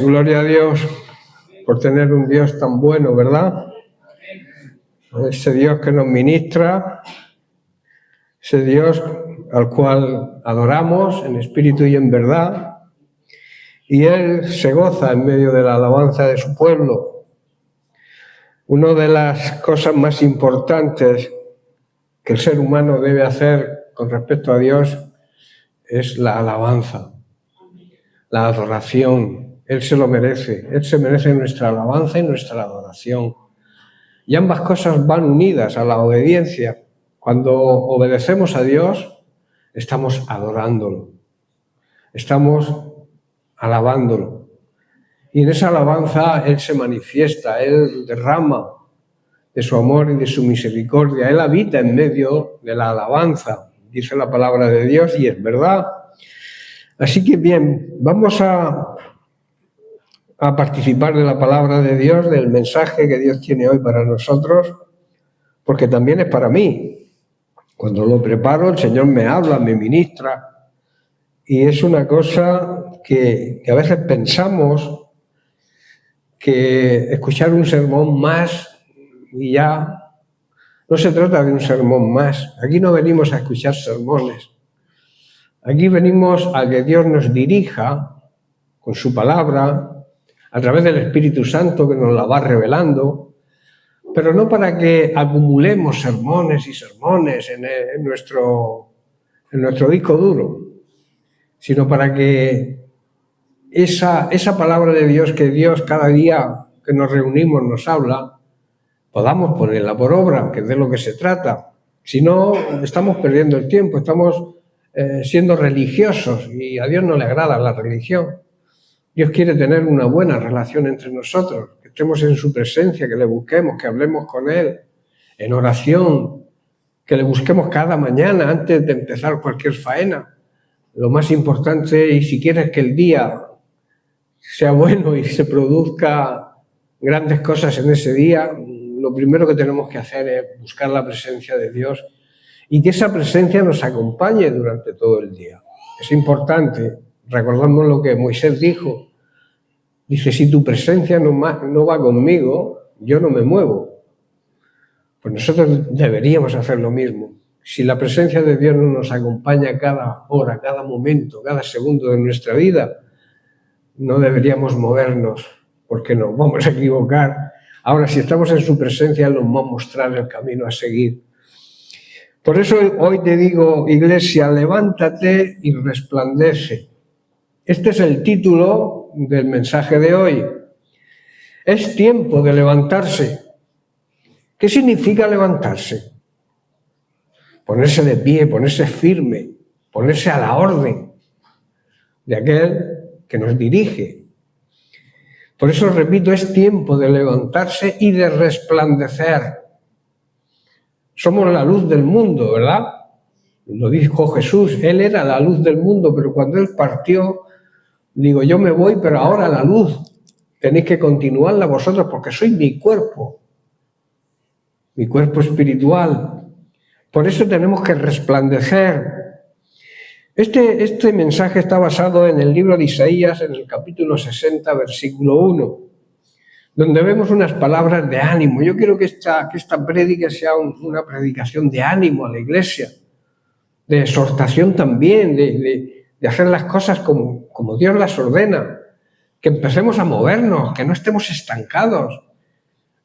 Gloria a Dios por tener un Dios tan bueno, ¿verdad? Ese Dios que nos ministra, ese Dios al cual adoramos en espíritu y en verdad, y Él se goza en medio de la alabanza de su pueblo. Una de las cosas más importantes que el ser humano debe hacer con respecto a Dios es la alabanza, la adoración. Él se lo merece, Él se merece nuestra alabanza y nuestra adoración. Y ambas cosas van unidas a la obediencia. Cuando obedecemos a Dios, estamos adorándolo, estamos alabándolo. Y en esa alabanza Él se manifiesta, Él derrama de su amor y de su misericordia. Él habita en medio de la alabanza, dice la palabra de Dios, y es verdad. Así que bien, vamos a participar de la palabra de Dios, del mensaje que Dios tiene hoy para nosotros, porque también es para mí. Cuando lo preparo, el Señor me habla, me ministra, y es una cosa que a veces pensamos que escuchar un sermón más y ya. No se trata de un sermón más. Aquí no venimos a escuchar sermones. Aquí venimos a que Dios nos dirija con su palabra, a través del Espíritu Santo que nos la va revelando, pero no para que acumulemos sermones y sermones en nuestro disco duro, sino para que esa palabra de Dios que Dios cada día que nos reunimos nos habla, podamos ponerla por obra, que es de lo que se trata. Si no, estamos perdiendo el tiempo, estamos siendo religiosos y a Dios no le agrada la religión. Dios quiere tener una buena relación entre nosotros, que estemos en su presencia, que le busquemos, que hablemos con Él en oración, que le busquemos cada mañana antes de empezar cualquier faena. Lo más importante, y si quieres que el día sea bueno y se produzca grandes cosas en ese día, lo primero que tenemos que hacer es buscar la presencia de Dios y que esa presencia nos acompañe durante todo el día. Es importante, recordamos lo que Moisés dijo. Dice, si tu presencia no va conmigo, yo no me muevo. Pues nosotros deberíamos hacer lo mismo. Si la presencia de Dios no nos acompaña cada hora, cada momento, cada segundo de nuestra vida, no deberíamos movernos porque nos vamos a equivocar. Ahora, si estamos en su presencia, nos va a mostrar el camino a seguir. Por eso hoy te digo, iglesia, levántate y resplandece. Este es el título del mensaje de hoy. Es tiempo de levantarse. ¿Qué significa levantarse? Ponerse de pie, ponerse firme, ponerse a la orden de aquel que nos dirige. Por eso repito, es tiempo de levantarse y de resplandecer. Somos la luz del mundo, ¿verdad? Lo dijo Jesús, Él era la luz del mundo, pero cuando Él partió, digo, yo me voy, pero ahora la luz tenéis que continuarla vosotros porque sois mi cuerpo espiritual. Por eso tenemos que resplandecer. Este mensaje está basado en el libro de Isaías, en el capítulo 60, versículo 1, donde vemos unas palabras de ánimo. Yo quiero que esta prédica sea una predicación de ánimo a la iglesia, de exhortación también, de hacer las cosas como Dios las ordena, que empecemos a movernos, que no estemos estancados.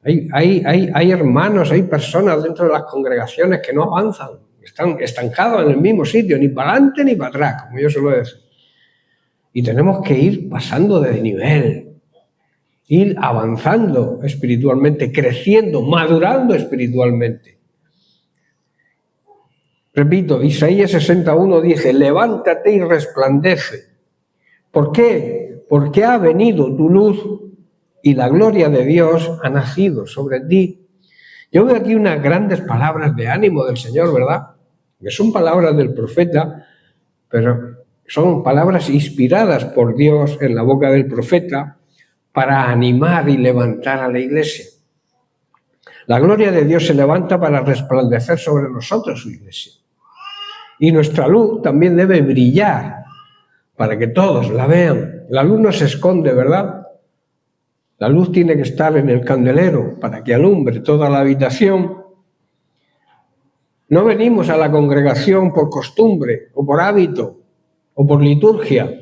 Hay hermanos, hay personas dentro de las congregaciones que no avanzan, están estancados en el mismo sitio, ni para adelante ni para atrás, como yo suelo decir. Y tenemos que ir pasando de nivel, ir avanzando espiritualmente, creciendo, madurando espiritualmente. Repito, Isaías 61 dice, levántate y resplandece. ¿Por qué? Porque ha venido tu luz y la gloria de Dios ha nacido sobre ti. Yo veo aquí unas grandes palabras de ánimo del Señor, ¿verdad? Que son palabras del profeta, pero son palabras inspiradas por Dios en la boca del profeta para animar y levantar a la iglesia. La gloria de Dios se levanta para resplandecer sobre nosotros, su iglesia. Y nuestra luz también debe brillar para que todos la vean. La luz no se esconde, ¿verdad? La luz tiene que estar en el candelero para que alumbre toda la habitación. No venimos a la congregación por costumbre o por hábito o por liturgia.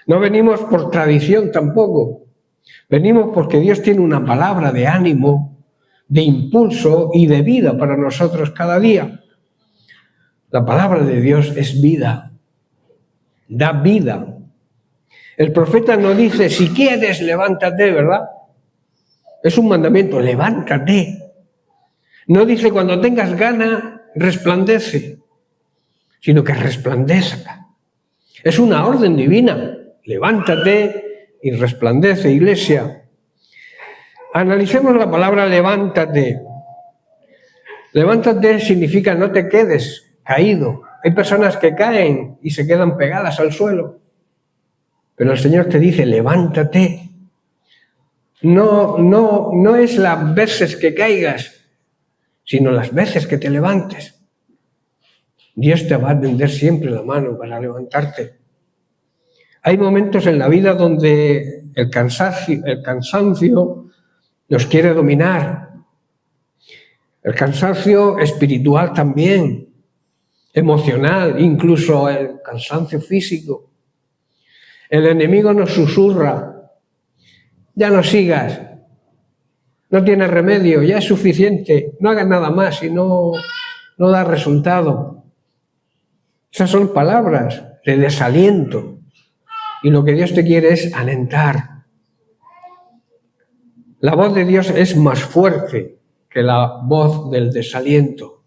No venimos por tradición tampoco. Venimos porque Dios tiene una palabra de ánimo, de impulso y de vida para nosotros cada día. La palabra de Dios es vida, da vida. El profeta no dice, si quieres, levántate, ¿verdad? Es un mandamiento, levántate. No dice, cuando tengas gana, resplandece, sino que resplandezca. Es una orden divina, levántate y resplandece, iglesia. Analicemos la palabra levántate. Levántate significa no te quedes caído. Hay personas que caen y se quedan pegadas al suelo. Pero el Señor te dice, levántate. No es las veces que caigas, sino las veces que te levantes. Dios te va a tender siempre la mano para levantarte. Hay momentos en la vida donde el cansancio nos quiere dominar. El cansancio espiritual también, emocional, incluso el cansancio físico. El enemigo nos susurra, ya no sigas, no tienes remedio, ya es suficiente, no hagas nada más y no da resultado. Esas son palabras de desaliento y lo que Dios te quiere es alentar. La voz de Dios es más fuerte que la voz del desaliento.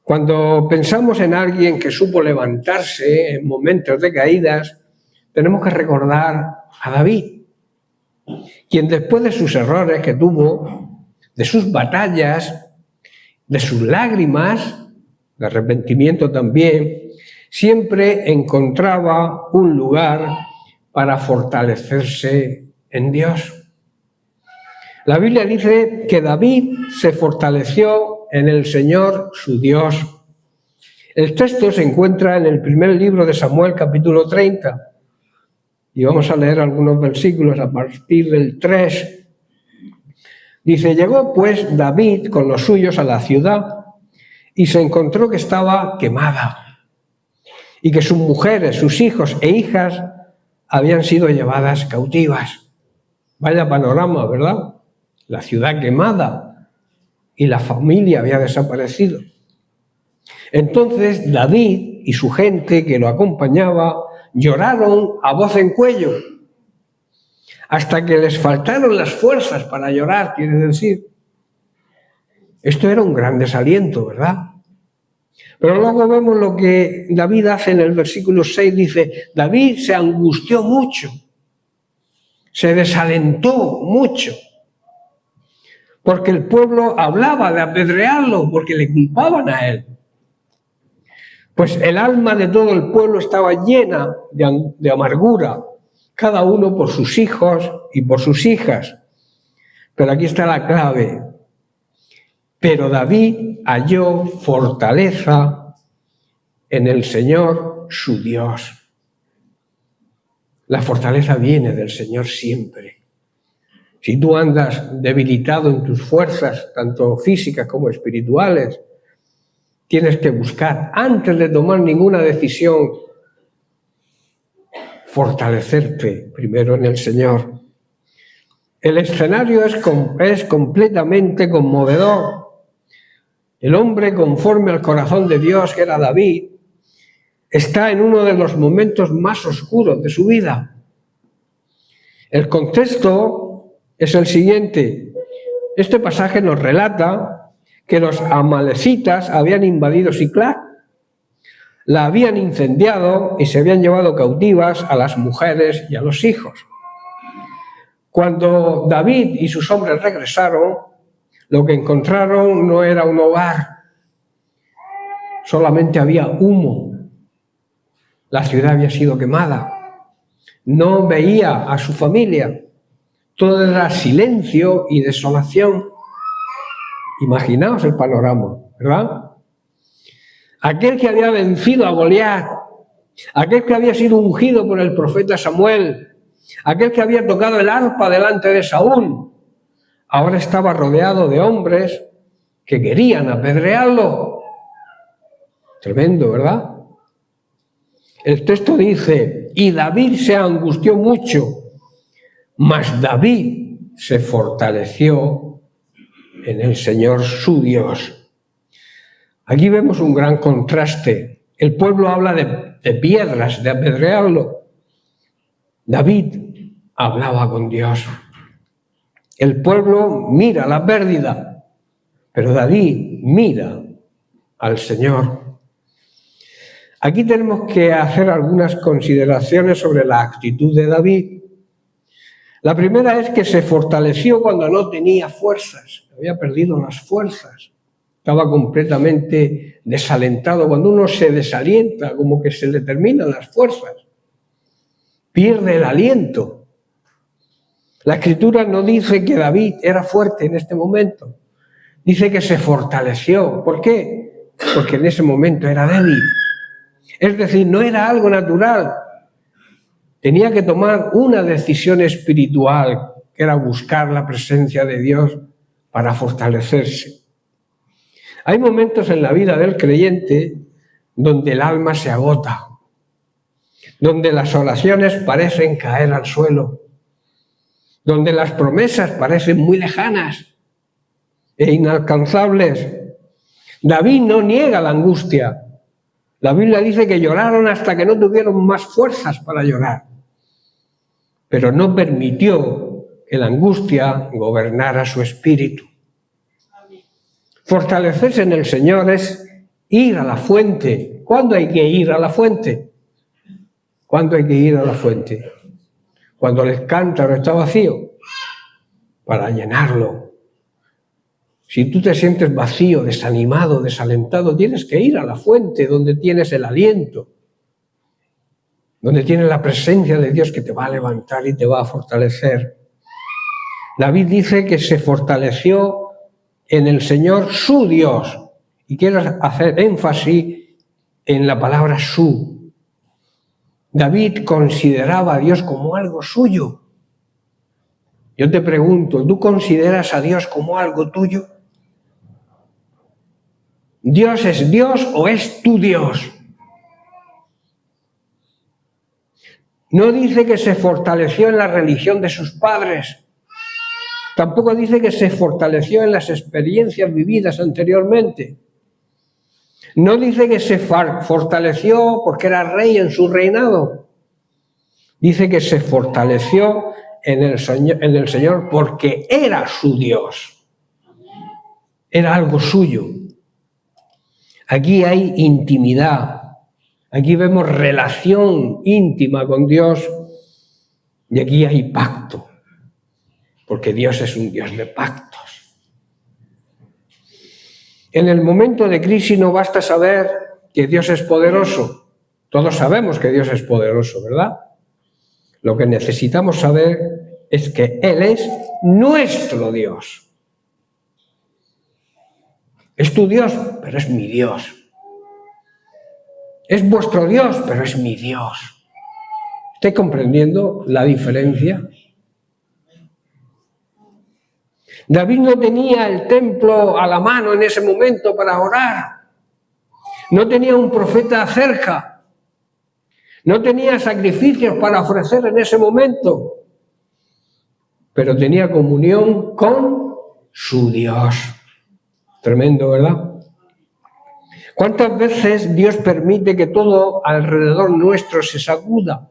Cuando pensamos en alguien que supo levantarse en momentos de caídas, tenemos que recordar a David, quien después de sus errores que tuvo, de sus batallas, de sus lágrimas, de arrepentimiento también, siempre encontraba un lugar para fortalecerse en Dios. La Biblia dice que David se fortaleció en el Señor su Dios. El texto se encuentra en el primer libro de Samuel, capítulo 30. Y vamos a leer algunos versículos a partir del 3. Dice, llegó pues David con los suyos a la ciudad y se encontró que estaba quemada y que sus mujeres, sus hijos e hijas habían sido llevadas cautivas. Vaya panorama, ¿verdad? La ciudad quemada y la familia había desaparecido. Entonces David y su gente que lo acompañaba lloraron a voz en cuello, hasta que les faltaron las fuerzas para llorar, quiere decir. Esto era un gran desaliento, ¿verdad? Pero luego vemos lo que David hace en el versículo 6, dice, David se angustió mucho, se desalentó mucho, porque el pueblo hablaba de apedrearlo, porque le culpaban a él. Pues el alma de todo el pueblo estaba llena de amargura, cada uno por sus hijos y por sus hijas. Pero aquí está la clave. Pero David halló fortaleza en el Señor su Dios. La fortaleza viene del Señor siempre. Si tú andas debilitado en tus fuerzas, tanto físicas como espirituales, tienes que buscar, antes de tomar ninguna decisión, fortalecerte primero en el Señor. El escenario es completamente conmovedor. El hombre, conforme al corazón de Dios, que era David, está en uno de los momentos más oscuros de su vida. El contexto es el siguiente. Este pasaje nos relata que los amalecitas habían invadido Siclag, la habían incendiado y se habían llevado cautivas a las mujeres y a los hijos. Cuando David y sus hombres regresaron, lo que encontraron no era un hogar, solamente había humo. La ciudad había sido quemada. No veía a su familia. Todo era silencio y desolación. Imaginaos el panorama, ¿verdad? Aquel que había vencido a Goliat, aquel que había sido ungido por el profeta Samuel, aquel que había tocado el arpa delante de Saúl, ahora estaba rodeado de hombres que querían apedrearlo. Tremendo, ¿verdad? El texto dice, y David se angustió mucho, mas David se fortaleció en el Señor su Dios. Aquí vemos un gran contraste. El pueblo habla de piedras, de apedrearlo. David hablaba con Dios. El pueblo mira la pérdida, pero David mira al Señor. Aquí tenemos que hacer algunas consideraciones sobre la actitud de David. La primera es que se fortaleció cuando no tenía fuerzas, había perdido las fuerzas, estaba completamente desalentado. Cuando uno se desalienta, como que se le terminan las fuerzas, pierde el aliento. La Escritura no dice que David era fuerte en este momento, dice que se fortaleció. ¿Por qué? Porque en ese momento era débil. Es decir, no era algo natural. Tenía que tomar una decisión espiritual, que era buscar la presencia de Dios para fortalecerse. Hay momentos en la vida del creyente donde el alma se agota, donde las oraciones parecen caer al suelo, donde las promesas parecen muy lejanas e inalcanzables. David no niega la angustia. La Biblia dice que lloraron hasta que no tuvieron más fuerzas para llorar, pero no permitió que la angustia gobernara su espíritu. Fortalecerse en el Señor es ir a la fuente. ¿Cuándo hay que ir a la fuente? ¿Cuándo hay que ir a la fuente? Cuando el cántaro está vacío, para llenarlo. Si tú te sientes vacío, desanimado, desalentado, tienes que ir a la fuente donde tienes el aliento, donde tienes la presencia de Dios que te va a levantar y te va a fortalecer. David dice que se fortaleció en el Señor su Dios. Y quiero hacer énfasis en la palabra su. David consideraba a Dios como algo suyo. Yo te pregunto, ¿tú consideras a Dios como algo tuyo? ¿Dios es Dios o es tu Dios? No dice que se fortaleció en la religión de sus padres. Tampoco dice que se fortaleció en las experiencias vividas anteriormente. No dice que se fortaleció porque era rey en su reinado. Dice que se fortaleció en el Señor porque era su Dios. Era algo suyo. Aquí hay intimidad. Aquí vemos relación íntima con Dios. Y aquí hay pacto. Porque Dios es un Dios de pactos. En el momento de crisis no basta saber que Dios es poderoso. Todos sabemos que Dios es poderoso, ¿verdad? Lo que necesitamos saber es que Él es nuestro Dios. Es tu Dios, pero es mi Dios. Es vuestro Dios, pero es mi Dios. ¿Estáis comprendiendo la diferencia? David no tenía el templo a la mano en ese momento para orar. No tenía un profeta cerca. No tenía sacrificios para ofrecer en ese momento. Pero tenía comunión con su Dios. Tremendo, ¿verdad? ¿Cuántas veces Dios permite que todo alrededor nuestro se sacuda?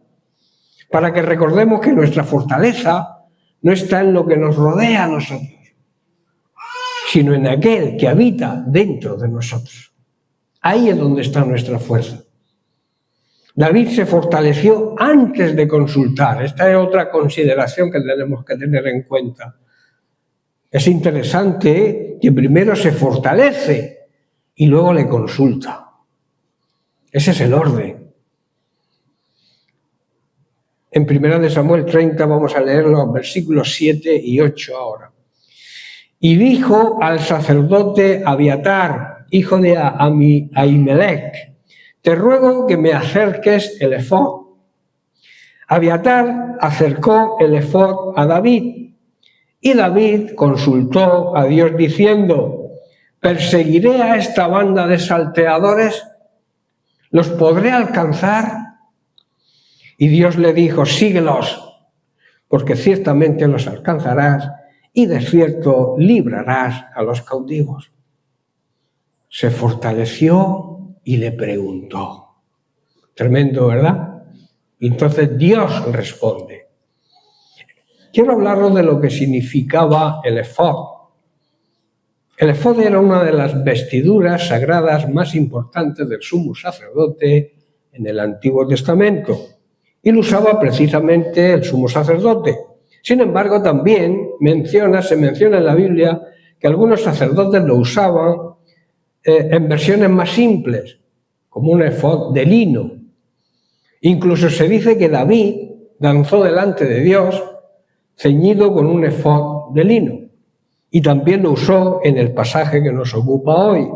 Para que recordemos que nuestra fortaleza no está en lo que nos rodea a nosotros, sino en aquel que habita dentro de nosotros. Ahí es donde está nuestra fuerza. David se fortaleció antes de consultar. Esta es otra consideración que tenemos que tener en cuenta. Es interesante que primero se fortalece y luego le consulta. Ese es el orden. En 1 Samuel 30 vamos a leer los versículos 7 y 8 ahora. Y dijo al sacerdote Abiatar, hijo de Ahimelech, te ruego que me acerques el efod. Abiatar acercó el efod a David y David consultó a Dios diciendo: ¿perseguiré a esta banda de salteadores? ¿Los podré alcanzar? Y Dios le dijo: síguelos, porque ciertamente los alcanzarás y de cierto librarás a los cautivos. Se fortaleció y le preguntó. Tremendo, ¿verdad? Y entonces Dios responde. Quiero hablaros de lo que significaba el efod. El efod era una de las vestiduras sagradas más importantes del sumo sacerdote en el Antiguo Testamento, y lo usaba precisamente el sumo sacerdote. Sin embargo, también se menciona en la Biblia que algunos sacerdotes lo usaban en versiones más simples, como un efod de lino. Incluso se dice que David danzó delante de Dios ceñido con un efod de lino, y también lo usó en el pasaje que nos ocupa hoy.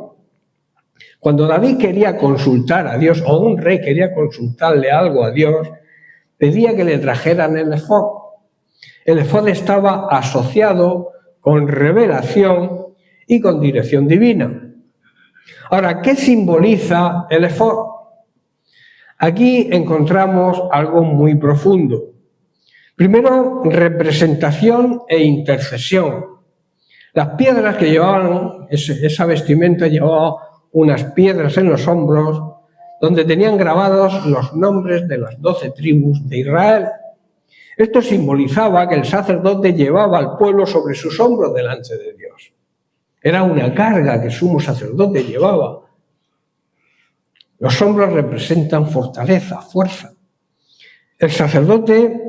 Cuando David quería consultar a Dios, o un rey quería consultarle algo a Dios, pedía que le trajeran el efod. El efod estaba asociado con revelación y con dirección divina. Ahora, ¿qué simboliza el efod? Aquí encontramos algo muy profundo. Primero, representación e intercesión. Las piedras que llevaban, esa vestimenta llevaba unas piedras en los hombros donde tenían grabados los nombres de las 12 tribus de Israel. Esto simbolizaba que el sacerdote llevaba al pueblo sobre sus hombros delante de Dios. Era una carga que el sumo sacerdote llevaba. Los hombros representan fortaleza, fuerza. El sacerdote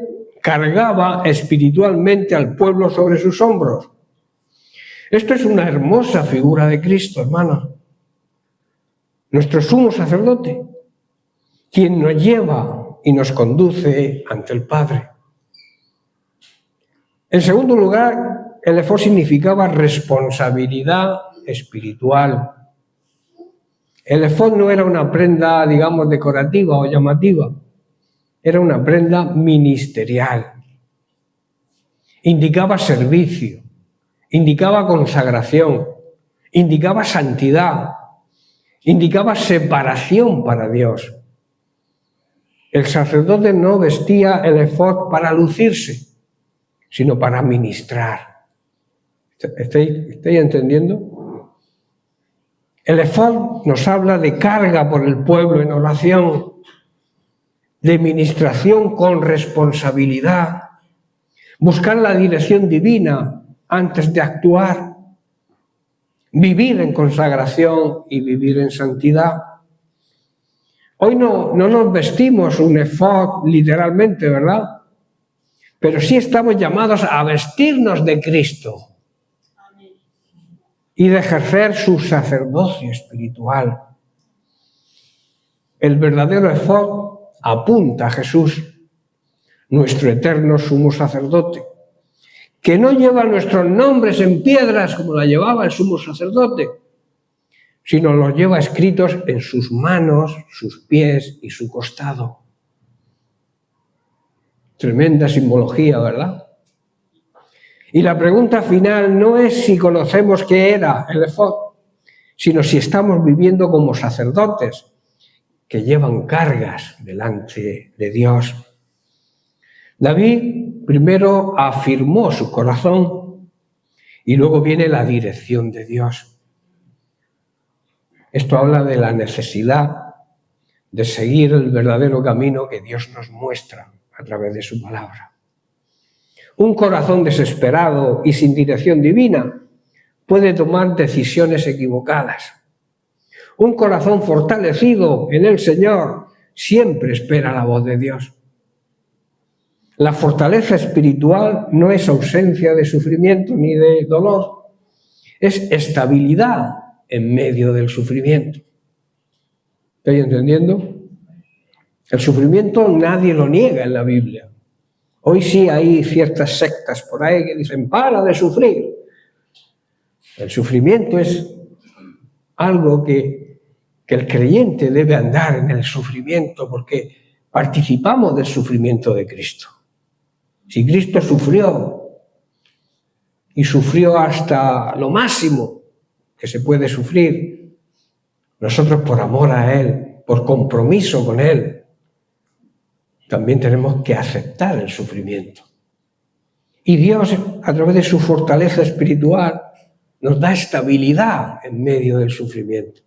cargaba espiritualmente al pueblo sobre sus hombros. Esto es una hermosa figura de Cristo, hermanos. Nuestro sumo sacerdote, quien nos lleva y nos conduce ante el Padre. En segundo lugar, el efod significaba responsabilidad espiritual. El efod no era una prenda, digamos, decorativa o llamativa. Era una prenda ministerial. Indicaba servicio, indicaba consagración, indicaba santidad, indicaba separación para Dios. El sacerdote no vestía el efod para lucirse, sino para ministrar. ¿Estáis entendiendo? El efod nos habla de carga por el pueblo en oración, de ministración con responsabilidad, buscar la dirección divina antes de actuar, vivir en consagración y vivir en santidad. Hoy no nos vestimos un efod literalmente, ¿verdad? Pero sí estamos llamados a vestirnos de Cristo y de ejercer su sacerdocio espiritual. El verdadero efod apunta a Jesús, nuestro eterno sumo sacerdote, que no lleva nuestros nombres en piedras como la llevaba el sumo sacerdote, sino los lleva escritos en sus manos, sus pies y su costado. Tremenda simbología, ¿verdad? Y la pregunta final no es si conocemos qué era el efod, sino si estamos viviendo como sacerdotes que llevan cargas delante de Dios. David primero afirmó su corazón y luego viene la dirección de Dios. Esto habla de la necesidad de seguir el verdadero camino que Dios nos muestra a través de su palabra. Un corazón desesperado y sin dirección divina puede tomar decisiones equivocadas. Un corazón fortalecido en el Señor siempre espera la voz de Dios. La fortaleza espiritual no es ausencia de sufrimiento ni de dolor, es estabilidad en medio del sufrimiento. ¿Estáis entendiendo? El sufrimiento nadie lo niega en la Biblia. Hoy sí hay ciertas sectas por ahí que dicen, para de sufrir. El sufrimiento es algo que el creyente debe andar en el sufrimiento, porque participamos del sufrimiento de Cristo. Si Cristo sufrió, y sufrió hasta lo máximo que se puede sufrir, nosotros por amor a Él, por compromiso con Él, también tenemos que aceptar el sufrimiento. Y Dios, a través de su fortaleza espiritual, nos da estabilidad en medio del sufrimiento.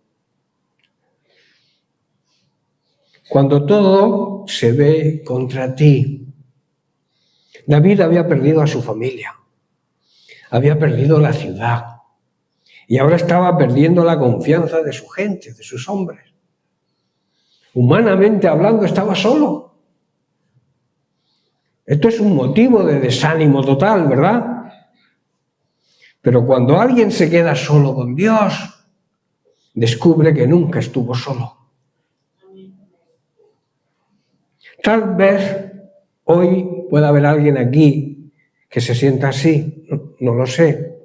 Cuando todo se ve contra ti. David había perdido a su familia, había perdido la ciudad y ahora estaba perdiendo la confianza de su gente, de sus hombres. Humanamente hablando, estaba solo. Esto es un motivo de desánimo total, ¿verdad? Pero cuando alguien se queda solo con Dios, descubre que nunca estuvo solo. Tal vez hoy pueda haber alguien aquí que se sienta así, no lo sé,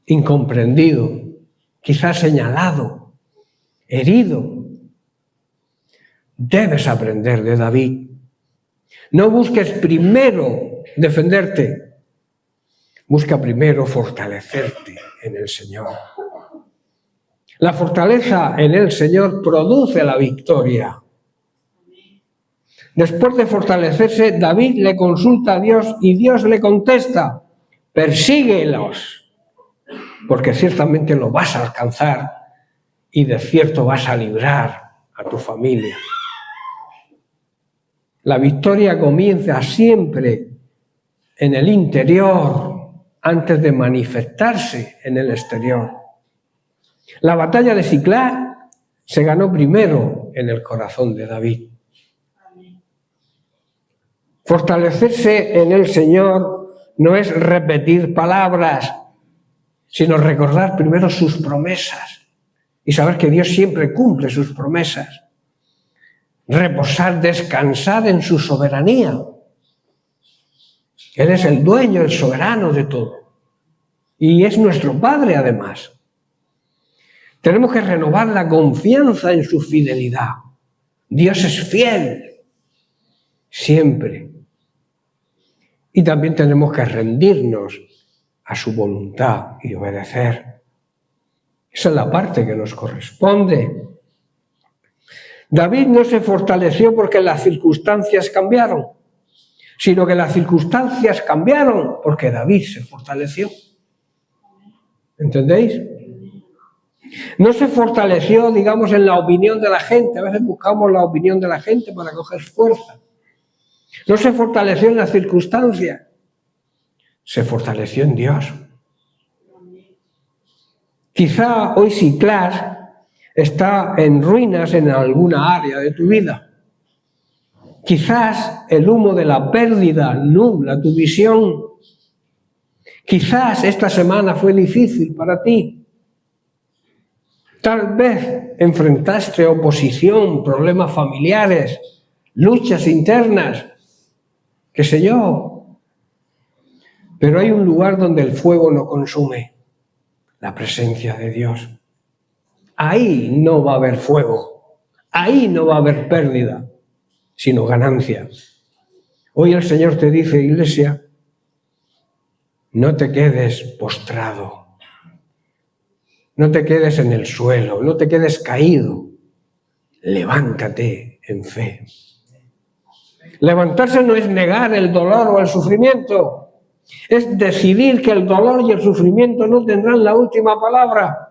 incomprendido, quizás señalado, herido. Debes aprender de David. No busques primero defenderte, busca primero fortalecerte en el Señor. La fortaleza en el Señor produce la victoria. Después de fortalecerse, David le consulta a Dios y Dios le contesta: persíguelos, porque ciertamente lo vas a alcanzar y de cierto vas a librar a tu familia. La victoria comienza siempre en el interior antes de manifestarse en el exterior. La batalla de Siclag se ganó primero en el corazón de David. Fortalecerse en el Señor no es repetir palabras, sino recordar primero sus promesas y saber que Dios siempre cumple sus promesas. Reposar, descansar en su soberanía. Él es el dueño, el soberano de todo. Y es nuestro Padre además. Tenemos que renovar la confianza en su fidelidad. Dios es fiel, siempre. Y también tenemos que rendirnos a su voluntad y obedecer. Esa es la parte que nos corresponde. David no se fortaleció porque las circunstancias cambiaron, sino que las circunstancias cambiaron porque David se fortaleció. ¿Entendéis? No se fortaleció, digamos, en la opinión de la gente. A veces buscamos la opinión de la gente para coger fuerza. No se fortaleció en las circunstancias, se fortaleció en Dios. Quizá hoy Siclag está en ruinas en alguna área de tu vida. Quizás el humo de la pérdida nubla tu visión. Quizás esta semana fue difícil para ti. Tal vez enfrentaste oposición, problemas familiares, luchas internas, qué sé yo. Pero hay un lugar donde el fuego no consume, la presencia de Dios. Ahí no va a haber fuego, ahí no va a haber pérdida, sino ganancia. Hoy el Señor te dice, iglesia, no te quedes postrado, no te quedes en el suelo, no te quedes caído, levántate en fe. Levantarse no es negar el dolor o el sufrimiento, es decidir que el dolor y el sufrimiento no tendrán la última palabra.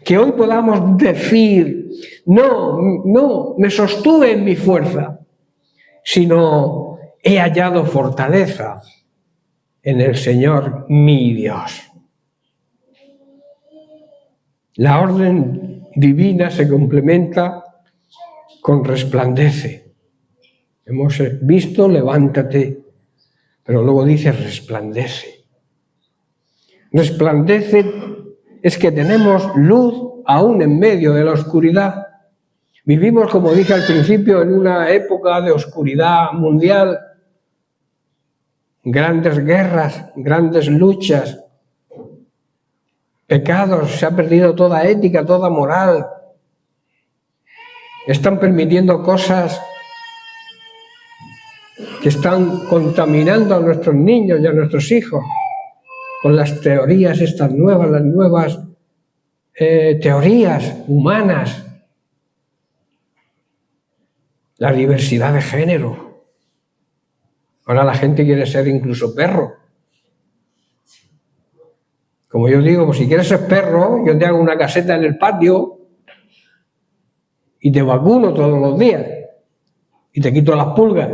Que hoy podamos decir, no me sostuve en mi fuerza, sino he hallado fortaleza en el Señor mi Dios. La orden divina se complementa con resplandece. Hemos visto levántate, pero luego dice resplandece. Resplandece es que tenemos luz aún en medio de la oscuridad. Vivimos, como dije al principio, en una época de oscuridad mundial, grandes guerras, grandes luchas, pecados, se ha perdido toda ética, toda moral. Están permitiendo cosas que están contaminando a nuestros niños y a nuestros hijos con las teorías estas nuevas, las nuevas teorías humanas, la diversidad de género. Ahora la gente quiere ser incluso perro. Como yo digo, pues si quieres ser perro, yo te hago una caseta en el patio y te vacuno todos los días y te quito las pulgas.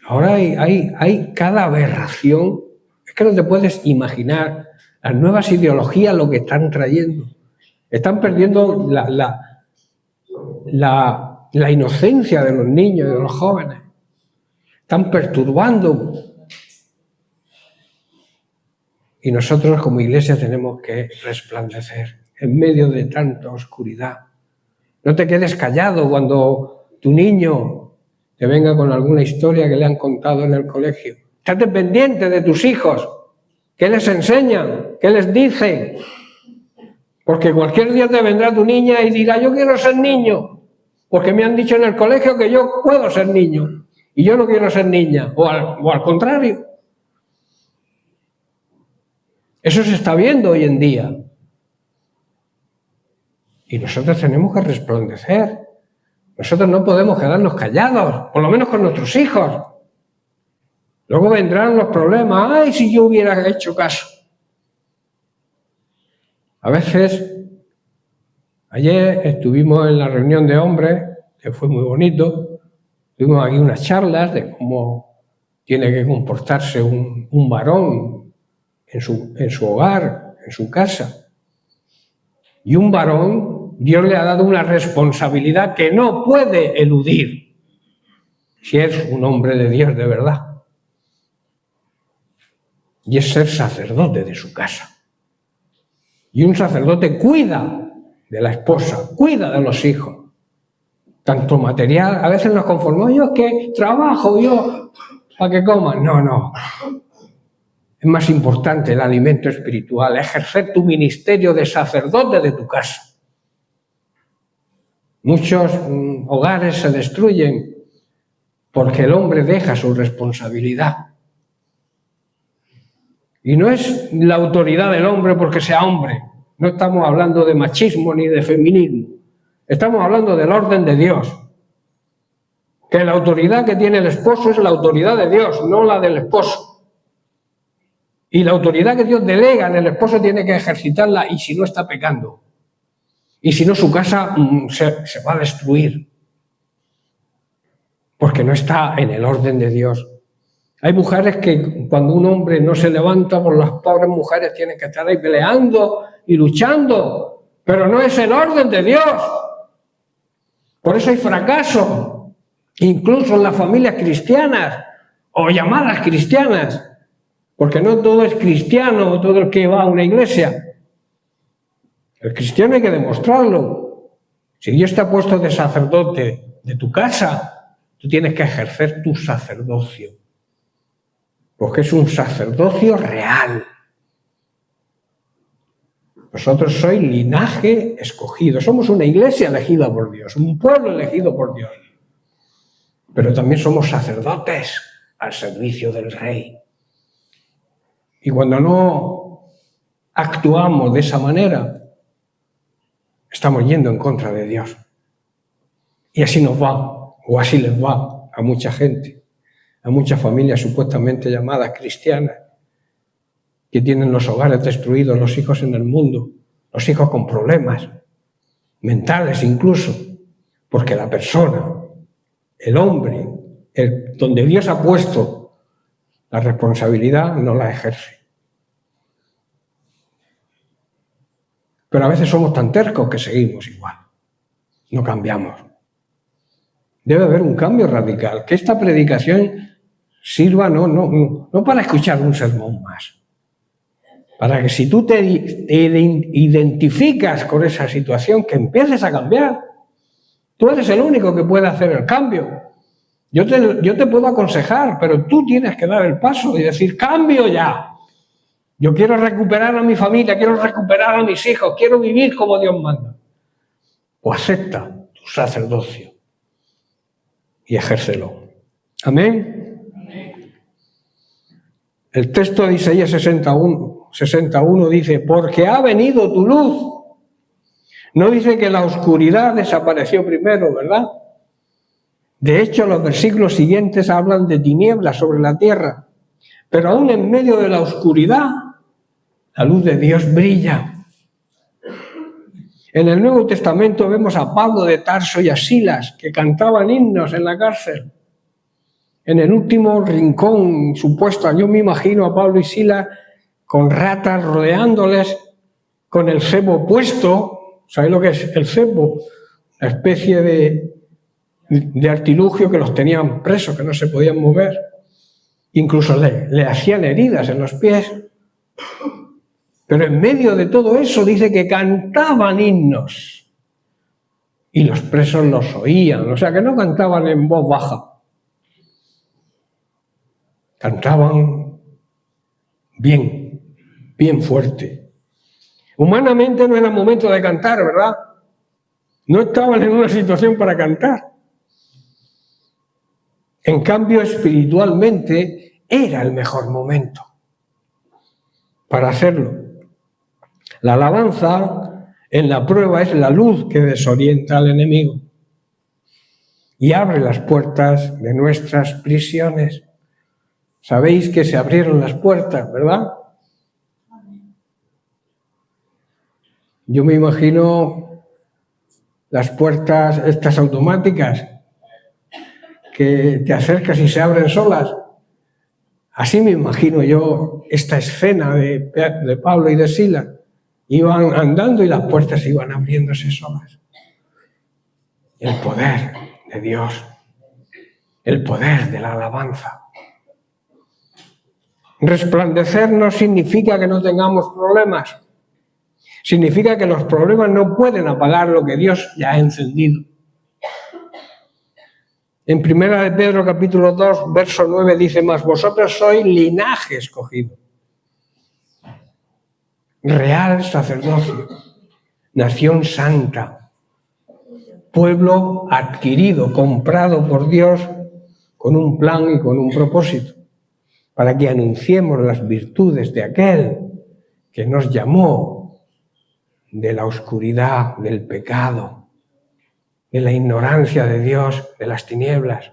Ahora hay cada aberración. Es que no te puedes imaginar las nuevas ideologías lo que están trayendo. Están perdiendo la inocencia de los niños y de los jóvenes. Están perturbando. Y nosotros como iglesia tenemos que resplandecer en medio de tanta oscuridad. No te quedes callado cuando tu niño te venga con alguna historia que le han contado en el colegio. Estate pendiente de tus hijos. ¿Qué les enseñan? ¿Qué les dicen? Porque cualquier día te vendrá tu niña y dirá, yo quiero ser niño, porque me han dicho en el colegio que yo puedo ser niño y yo no quiero ser niña, o al contrario. Eso se está viendo hoy en día. Y nosotros tenemos que resplandecer. Nosotros no podemos quedarnos callados, por lo menos con nuestros hijos. Luego vendrán los problemas. ¡Ay, si yo hubiera hecho caso! A veces, ayer estuvimos en la reunión de hombres, que fue muy bonito. Tuvimos aquí unas charlas de cómo tiene que comportarse un varón en su hogar, en su casa. Y un varón, Dios le ha dado una responsabilidad que no puede eludir si es un hombre de Dios de verdad. Y es ser sacerdote de su casa. Y un sacerdote cuida de la esposa, cuida de los hijos. Tanto material, a veces nos conformamos, yo es que trabajo yo para que coman. No. Es más importante el alimento espiritual, ejercer tu ministerio de sacerdote de tu casa. Muchos hogares se destruyen porque el hombre deja su responsabilidad. Y no es la autoridad del hombre porque sea hombre. No estamos hablando de machismo ni de feminismo. Estamos hablando del orden de Dios. Que la autoridad que tiene el esposo es la autoridad de Dios, no la del esposo. Y la autoridad que Dios delega en el esposo tiene que ejercitarla, y si no está pecando. Y si no, su casa se va a destruir. Porque no está en el orden de Dios. Hay mujeres que cuando un hombre no se levanta, pues las pobres mujeres tienen que estar ahí peleando y luchando. Pero no es el orden de Dios. Por eso hay fracaso, incluso en las familias cristianas o llamadas cristianas. Porque no todo es cristiano, todo el que va a una iglesia. El cristiano hay que demostrarlo. Si Dios te ha puesto de sacerdote de tu casa, tú tienes que ejercer tu sacerdocio. Porque es un sacerdocio real. Nosotros sois linaje escogido. Somos una iglesia elegida por Dios, un pueblo elegido por Dios. Pero también somos sacerdotes al servicio del Rey. Y cuando no actuamos de esa manera, estamos yendo en contra de Dios. Y así nos va, o así les va a mucha gente, a muchas familias supuestamente llamadas cristianas, que tienen los hogares destruidos, los hijos en el mundo, los hijos con problemas mentales incluso, porque la persona, el hombre, donde Dios ha puesto la responsabilidad, no la ejerce. Pero a veces somos tan tercos que seguimos igual, no cambiamos. Debe haber un cambio radical, que esta predicación sirva no para escuchar un sermón más, para que si tú te identificas con esa situación, que empieces a cambiar. Tú eres el único que puede hacer el cambio. Yo te puedo aconsejar, pero tú tienes que dar el paso y decir, cambio ya. Yo quiero recuperar a mi familia, quiero recuperar a mis hijos, quiero vivir como Dios manda. o acepta tu sacerdocio y ejércelo. Amén. El texto de Isaías 61 dice, porque ha venido tu luz. No dice que la oscuridad desapareció primero, ¿verdad? De hecho, los versículos siguientes hablan de tinieblas sobre la tierra. Pero aún en medio de la oscuridad, la luz de Dios brilla. En el Nuevo Testamento vemos a Pablo de Tarso y a Silas, que cantaban himnos en la cárcel. En el último rincón supuesto, yo me imagino a Pablo y Silas con ratas rodeándoles, con el cebo puesto. ¿Sabéis lo que es el cebo? Una especie de artilugio que los tenían presos, que no se podían mover. Incluso le hacían heridas en los pies. Pero en medio de todo eso dice que cantaban himnos. Y los presos los oían. O sea, que no cantaban en voz baja. Cantaban bien, bien fuerte. Humanamente no era momento de cantar, ¿verdad? No estaban en una situación para cantar. En cambio, espiritualmente era el mejor momento para hacerlo. La alabanza en la prueba es la luz que desorienta al enemigo y abre las puertas de nuestras prisiones. Sabéis que se abrieron las puertas, ¿verdad? Yo me imagino las puertas estas automáticas que te acercas y se abren solas. Así me imagino yo esta escena de Pablo y de Silas. Iban andando y las puertas iban abriéndose solas. El poder de Dios, el poder de la alabanza. Resplandecer no significa que no tengamos problemas. Significa que los problemas no pueden apagar lo que Dios ya ha encendido. En 1 de Pedro capítulo 2, verso 9 dice, mas vosotros sois linaje escogido, real sacerdocio, nación santa, pueblo adquirido, comprado por Dios con un plan y con un propósito, para que anunciemos las virtudes de aquel que nos llamó de la oscuridad, del pecado, de la ignorancia de Dios, de las tinieblas,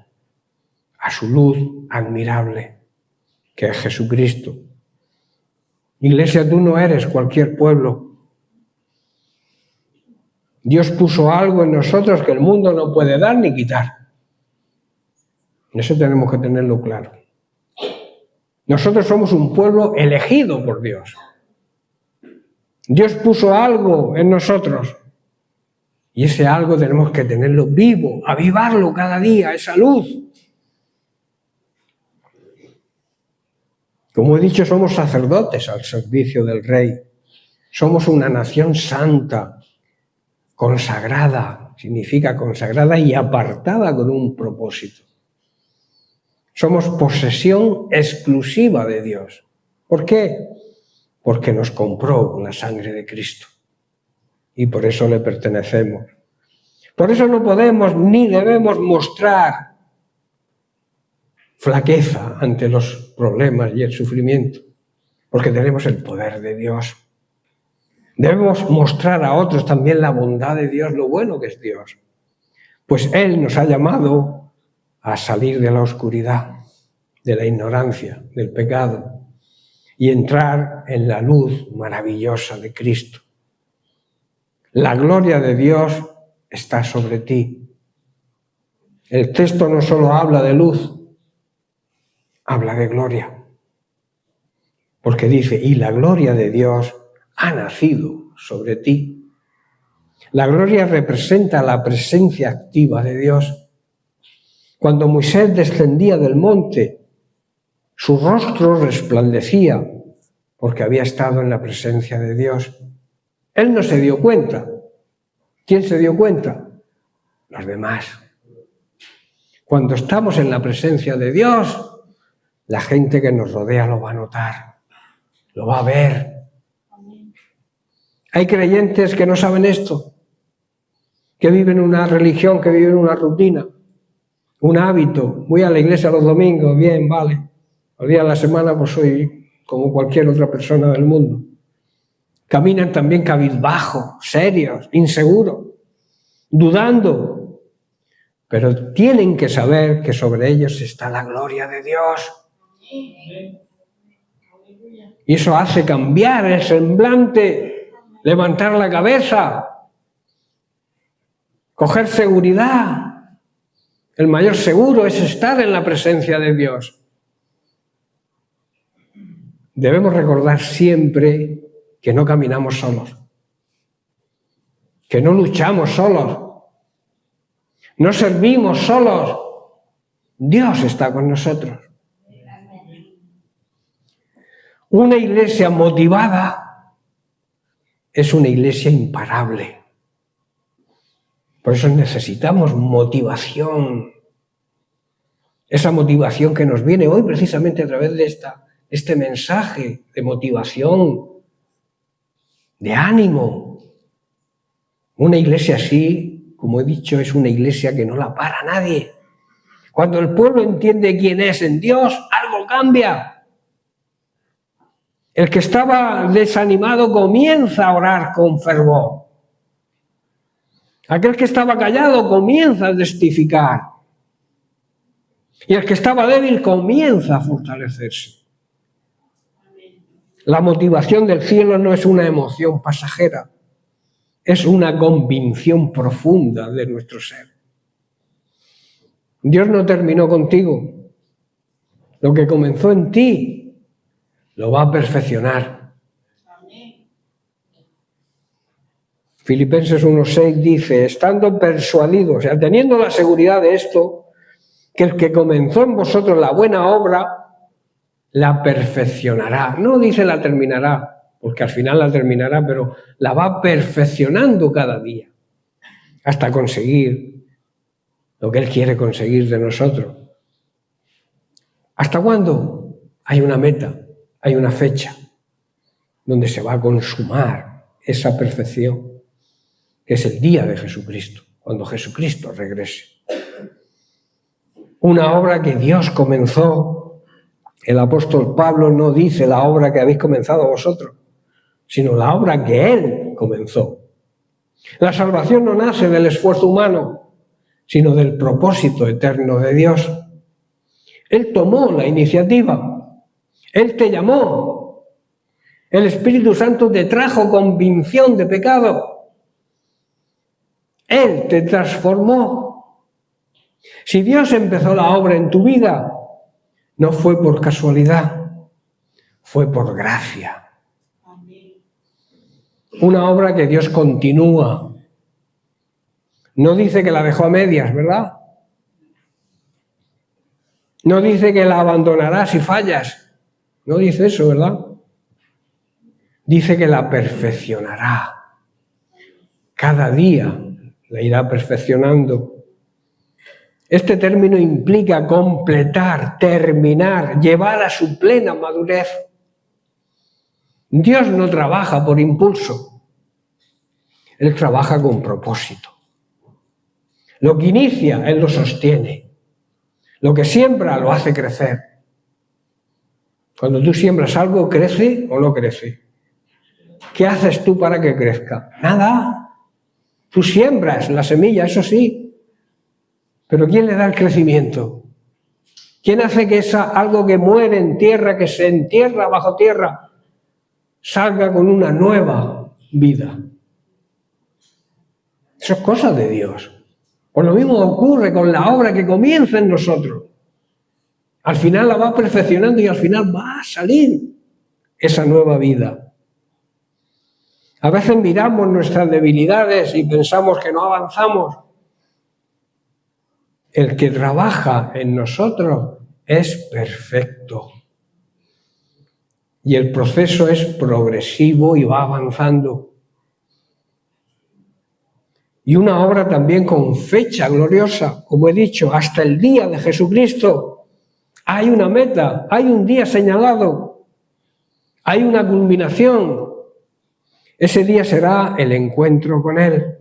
a su luz admirable, que es Jesucristo. Iglesia, tú no eres cualquier pueblo. Dios puso algo en nosotros que el mundo no puede dar ni quitar. Eso tenemos que tenerlo claro. Nosotros somos un pueblo elegido por Dios. Dios puso algo en nosotros. Y ese algo tenemos que tenerlo vivo, avivarlo cada día, esa luz. Como he dicho, somos sacerdotes al servicio del Rey. Somos una nación santa, consagrada, significa consagrada y apartada con un propósito. Somos posesión exclusiva de Dios. ¿Por qué? Porque nos compró con la sangre de Cristo. Y por eso le pertenecemos. Por eso no podemos ni debemos mostrar flaqueza ante los problemas y el sufrimiento, porque tenemos el poder de Dios. Debemos mostrar a otros también la bondad de Dios, lo bueno que es Dios. Pues Él nos ha llamado a salir de la oscuridad, de la ignorancia, del pecado, y entrar en la luz maravillosa de Cristo. La gloria de Dios está sobre ti. El texto no solo habla de luz, habla de gloria. Porque dice, y la gloria de Dios ha nacido sobre ti. La gloria representa la presencia activa de Dios. Cuando Moisés descendía del monte, su rostro resplandecía porque había estado en la presencia de Dios. Él no se dio cuenta. ¿Quién se dio cuenta? Los demás. Cuando estamos en la presencia de Dios, la gente que nos rodea lo va a notar, lo va a ver. Hay creyentes que no saben esto, que viven una religión, que viven una rutina, un hábito. Voy a la iglesia los domingos, bien, vale. Los días de la semana pues soy como cualquier otra persona del mundo. Caminan también cabizbajo, serios, inseguros, dudando. Pero tienen que saber que sobre ellos está la gloria de Dios. Y eso hace cambiar el semblante, levantar la cabeza, coger seguridad. El mayor seguro es estar en la presencia de Dios. Debemos recordar siempre que no caminamos solos, que no luchamos solos, no servimos solos. Dios está con nosotros. Una iglesia motivada es una iglesia imparable. Por eso necesitamos motivación. Esa motivación que nos viene hoy precisamente a través de este mensaje de motivación, de ánimo. Una iglesia así, como he dicho, es una iglesia que no la para nadie. Cuando el pueblo entiende quién es en Dios, algo cambia. El que estaba desanimado comienza a orar con fervor. Aquel que estaba callado comienza a testificar. Y el que estaba débil comienza a fortalecerse. La motivación del cielo no es una emoción pasajera, es una convicción profunda de nuestro ser. Dios no terminó contigo. Lo que comenzó en ti lo va a perfeccionar. Filipenses 1:6 dice, estando persuadidos, o sea, teniendo la seguridad de esto, que el que comenzó en vosotros la buena obra, la perfeccionará. No dice la terminará, porque al final la terminará, pero la va perfeccionando cada día, hasta conseguir lo que Él quiere conseguir de nosotros. ¿Hasta cuándo? Hay una meta, hay una fecha, donde se va a consumar esa perfección, que es el día de Jesucristo, cuando Jesucristo regrese. Una obra que Dios comenzó. El apóstol Pablo no dice la obra que habéis comenzado vosotros, sino la obra que Él comenzó. La salvación no nace del esfuerzo humano, sino del propósito eterno de Dios. Él tomó la iniciativa. Él te llamó. El Espíritu Santo te trajo convicción de pecado. Él te transformó. Si Dios empezó la obra en tu vida, no fue por casualidad, fue por gracia. Una obra que Dios continúa. No dice que la dejó a medias, ¿verdad? No dice que la abandonará si fallas. No dice eso, ¿verdad? Dice que la perfeccionará. Cada día la irá perfeccionando. Este término implica completar, terminar, llevar a su plena madurez. Dios no trabaja por impulso. Él trabaja con propósito. Lo que inicia, Él lo sostiene. Lo que siembra, lo hace crecer. Cuando tú siembras algo, ¿crece o no crece? ¿Qué haces tú para que crezca? Nada. Tú siembras la semilla, eso sí. Pero ¿quién le da el crecimiento? ¿Quién hace que algo que muere en tierra, que se entierra bajo tierra, salga con una nueva vida? Eso es cosa de Dios. Pues lo mismo ocurre con la obra que comienza en nosotros. Al final la va perfeccionando y al final va a salir esa nueva vida. A veces miramos nuestras debilidades y pensamos que no avanzamos. El que trabaja en nosotros es perfecto. Y el proceso es progresivo y va avanzando. Y una obra también con fecha gloriosa, como he dicho, hasta el día de Jesucristo. Hay una meta, hay un día señalado, hay una culminación. Ese día será el encuentro con Él.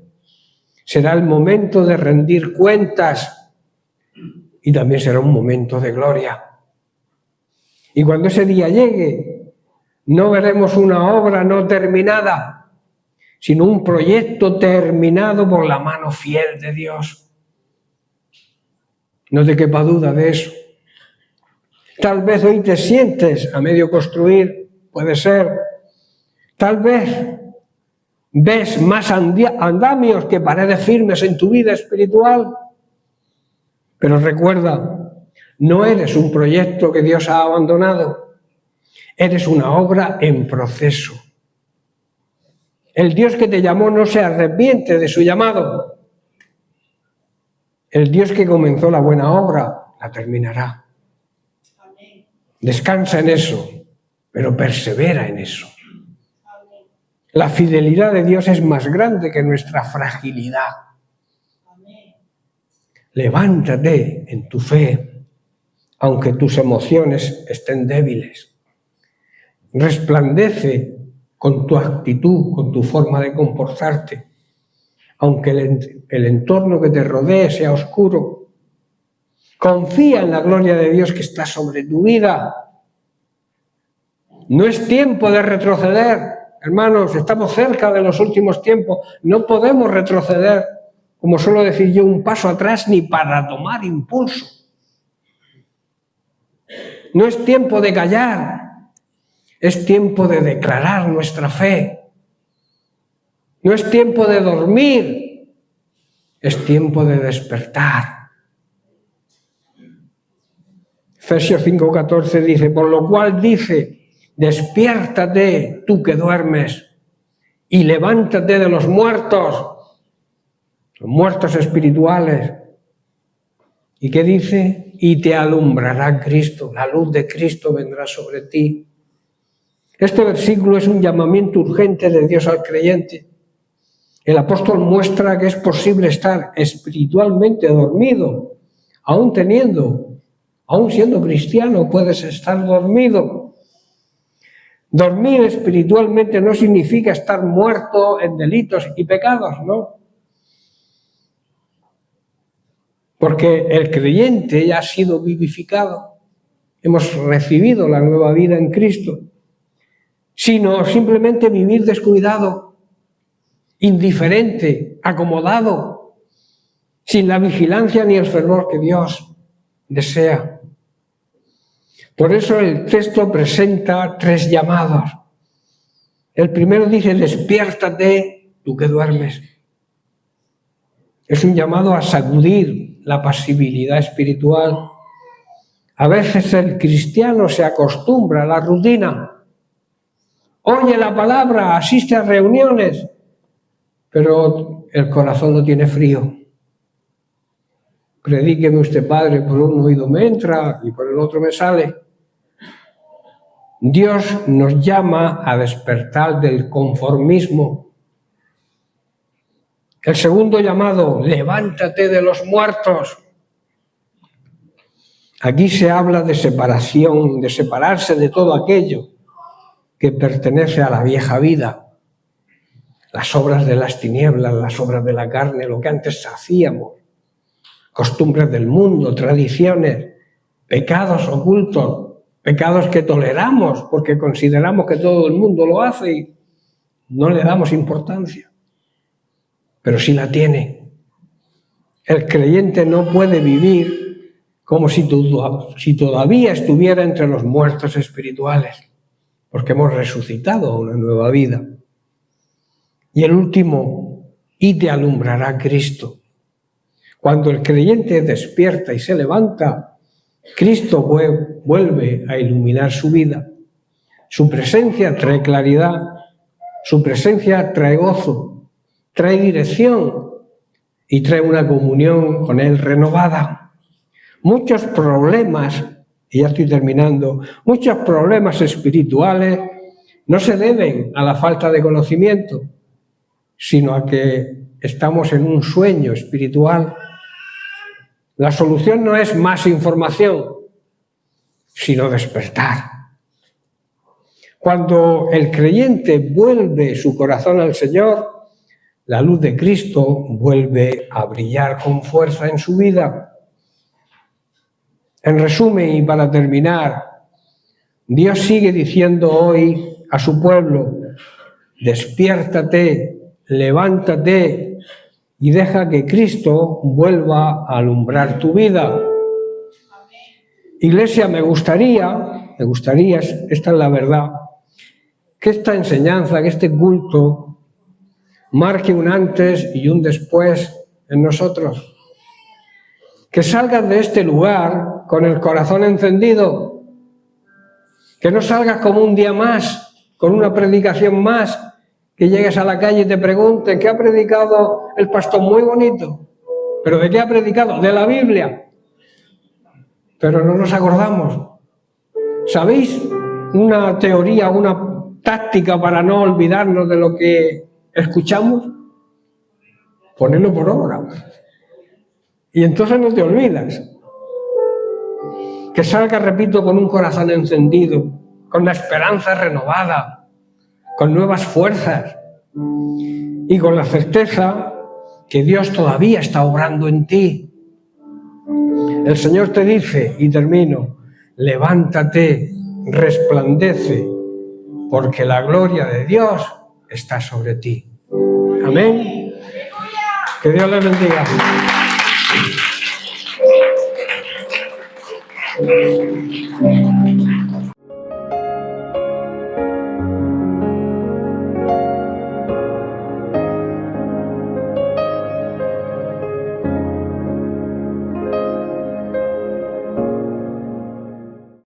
será el momento de rendir cuentas y también será un momento de gloria. Y cuando ese día llegue, no veremos una obra no terminada, sino un proyecto terminado por la mano fiel de Dios. No te quepa duda de eso. Tal vez hoy te sientes a medio construir, puede ser. Tal vez ves más andamios que paredes firmes en tu vida espiritual. Pero recuerda, no eres un proyecto que Dios ha abandonado. Eres una obra en proceso. El Dios que te llamó no se arrepiente de su llamado. El Dios que comenzó la buena obra la terminará. Descansa en eso, pero persevera en eso. La fidelidad de Dios es más grande que nuestra fragilidad. Levántate en tu fe, aunque tus emociones estén débiles. Resplandece con tu actitud, con tu forma de comportarte, aunque el entorno que te rodee sea oscuro. Confía en la gloria de Dios que está sobre tu vida. No es tiempo de retroceder, hermanos, estamos cerca de los últimos tiempos, no podemos retroceder, como suelo decir yo, un paso atrás ni para tomar impulso. No es tiempo de callar, es tiempo de declarar nuestra fe. No es tiempo de dormir, es tiempo de despertar. Efesios 5:14 dice, por lo cual dice, despiértate tú que duermes y levántate de los muertos espirituales. ¿Y qué dice? Y te alumbrará Cristo, la luz de Cristo vendrá sobre ti. Este versículo es un llamamiento urgente de Dios al creyente. El apóstol muestra que es posible estar espiritualmente dormido, aún siendo cristiano, puedes estar dormido. Dormir espiritualmente no significa estar muerto en delitos y pecados, ¿no? Porque el creyente ya ha sido vivificado, hemos recibido la nueva vida en Cristo, sino simplemente vivir descuidado, indiferente, acomodado, sin la vigilancia ni el fervor que Dios desea. Por eso el texto presenta 3 llamados. El primero dice, despiértate, tú que duermes. Es un llamado a sacudir la pasividad espiritual. A veces el cristiano se acostumbra a la rutina, oye la palabra, asiste a reuniones, pero el corazón no tiene frío. Predíqueme usted, padre, por un oído me entra y por el otro me sale. Dios nos llama a despertar del conformismo. El segundo llamado, levántate de los muertos. Aquí se habla de separación, de separarse de todo aquello que pertenece a la vieja vida. Las obras de las tinieblas, las obras de la carne, lo que antes hacíamos. Costumbres del mundo, tradiciones, pecados ocultos, pecados que toleramos porque consideramos que todo el mundo lo hace y no le damos importancia. Pero sí la tiene. El creyente no puede vivir como si todavía estuviera entre los muertos espirituales, porque hemos resucitado a una nueva vida. Y el último, y te alumbrará Cristo. Cuando el creyente despierta y se levanta, Cristo vuelve a iluminar su vida. Su presencia trae claridad, su presencia trae gozo, trae dirección y trae una comunión con Él renovada. Muchos problemas, y ya estoy terminando, muchos problemas espirituales no se deben a la falta de conocimiento, sino a que estamos en un sueño espiritual. La solución no es más información, sino despertar. Cuando el creyente vuelve su corazón al Señor, la luz de Cristo vuelve a brillar con fuerza en su vida. En resumen y para terminar, Dios sigue diciendo hoy a su pueblo: despiértate, levántate y deja que Cristo vuelva a alumbrar tu vida. Iglesia, me gustaría, esta es la verdad, que esta enseñanza, que este culto marque un antes y un después en nosotros. Que salgas de este lugar con el corazón encendido. Que no salgas como un día más, con una predicación más, que llegues a la calle y te pregunten: ¿qué ha predicado el pastor? Muy bonito. ¿Pero de qué ha predicado? De la Biblia. Pero no nos acordamos. ¿Sabéis una teoría, una táctica para no olvidarnos de lo que escuchamos? Ponerlo por obra. Y entonces no te olvidas. Que salgas, repito, con un corazón encendido, con la esperanza renovada, con nuevas fuerzas y con la certeza que Dios todavía está obrando en ti. El Señor te dice, y termino: levántate, resplandece, porque la gloria de Dios está sobre ti. Amén. Que Dios les bendiga.